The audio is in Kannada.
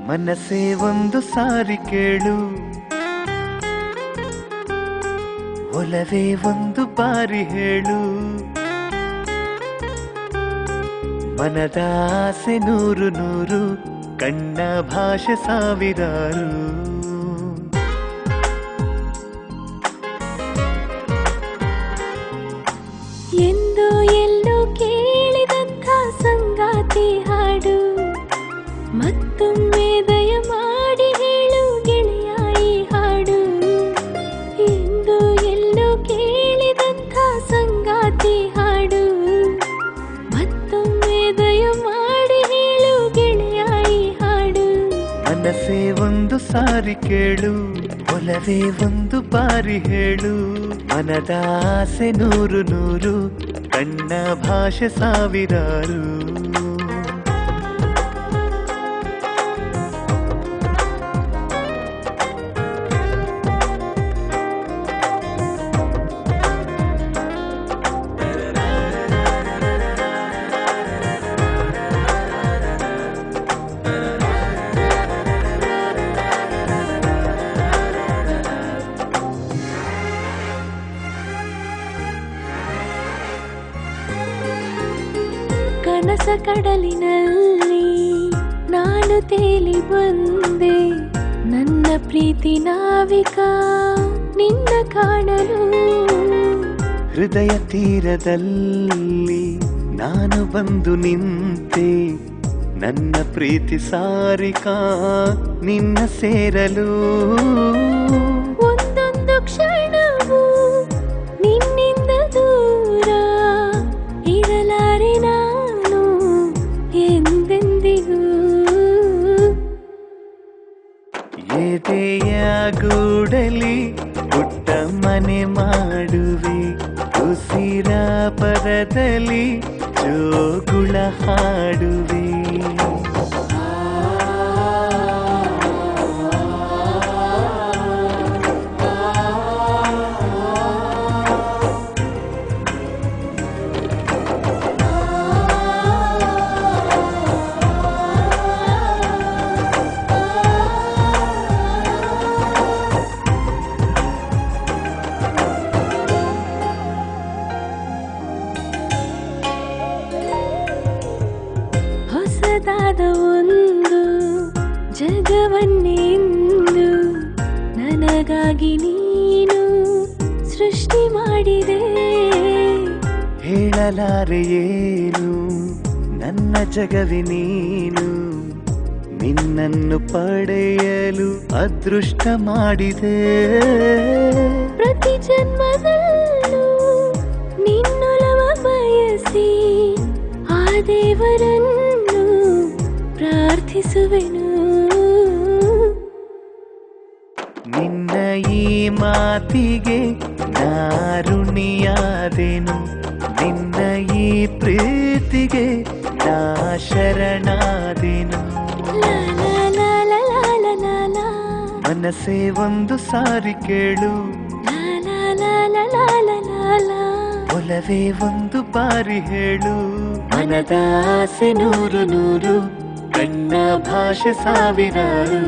ಮನಸೇ ಒಂದು ಸಾರಿ ಕೇಳು, ಒಲವೇ ಒಂದು ಬಾರಿ ಹೇಳು. ಮನದ ಆಸೆ ನೂರು ನೂರು, ಕಣ್ಣ ಭಾಷೆ ಸಾವಿರಾರು. ಎಂದು ಎಲ್ಲೋ ಕೇಳಿದಂಥ ಸಂಗಾತಿ ಹಾಡು, ಮತ್ತೊಮ್ಮೆ ದಯ ಮಾಡಿ ಹೇಳು ಗೆಳೆಯ ಈ ಹಾಡು. ಎಂದು ಎಲ್ಲೋ ಕೇಳಿದಂಥ ಸಂಗಾತಿ ಹಾಡು, ಮತ್ತೊಮ್ಮೆ ದಯ ಮಾಡಿ ಹೇಳು ಗೆಳೆಯ ಈ ಹಾಡು. ಮನಸೇ ಒಂದು ಸಾರಿ ಕೇಳು, ಒಲವೇ ಒಂದು ಬಾರಿ ಹೇಳು. ಮನದ ಆಸೆ ನೂರು ನೂರು, ಕಣ್ಣ ಭಾಷೆ ಸಾವಿರಾರು. ಕನಸ ಕಡಲಿನಲ್ಲಿ ನಾನು ತೇಲಿ ಬಂದೆ, ನನ್ನ ಪ್ರೀತಿ ನಾವಿಕ ನಿನ್ನ ಕಾಣಲು. ಹೃದಯ ತೀರದಲ್ಲಿ ನಾನು ಬಂದು ನಿಂತೆ, ನನ್ನ ಪ್ರೀತಿ ಸಾರಿಕಾ ನಿನ್ನ ಸೇರಲು. ಒಂದೊಂದು ಕ್ಷಣವೂ ನಿನ್ನಿಂದ ದೂರ ಇರಲಾರೆ ನಾನು ಎಂದೆಂದಿಗೂ. ಎದೆಯ ಗೂಡಲಿ ಪುಟ್ಟ ಮನೆ ಮಾಡುವೆ, ಉಸಿರ ಪದದಲ್ಲಿ ಜೋಗುಳ ಹಾಡುವೆ. ಹೊಸದಾದ ಒಂದು ಜಗವನ್ನೆಂದು ನನಗಾಗಿ ನೀನು ಸೃಷ್ಟಿ ಮಾಡಿದೆ. ಹೇಳಲಾರೆ ಏನು ನನ್ನ ಜಗವೇ ನೀನು, ನಿನ್ನನ್ನು ಪಡೆಯಲು ಅದೃಷ್ಟ ಮಾಡಿದೆ. ಪ್ರತಿ ಜನ್ಮದಲ್ಲೂ ನಿನ್ನೊಲವ ಬಯಸಿ ಆ ದೇವರನ್ನು ಪ್ರಾರ್ಥಿಸುವೆನು. ನಿನ್ನ ಈ ಮಾತಿಗೆ ನಾರುಣಿಯಾದೆನು, ನಿನ್ನ ಈ ಪ್ರೀತಿಗೆ ನಾ ಶರಣಾದೆನು. ಮನಸೇ ಒಂದು ಸಾರಿ ಕೇಳು, ಒಲವೇ ಒಂದು ಬಾರಿ ಹೇಳು. ಮನದ ಆಸೆ ನೂರು ನೂರು, ಕಣ್ಣ ಭಾಷೆ ಸಾವಿರಾರು.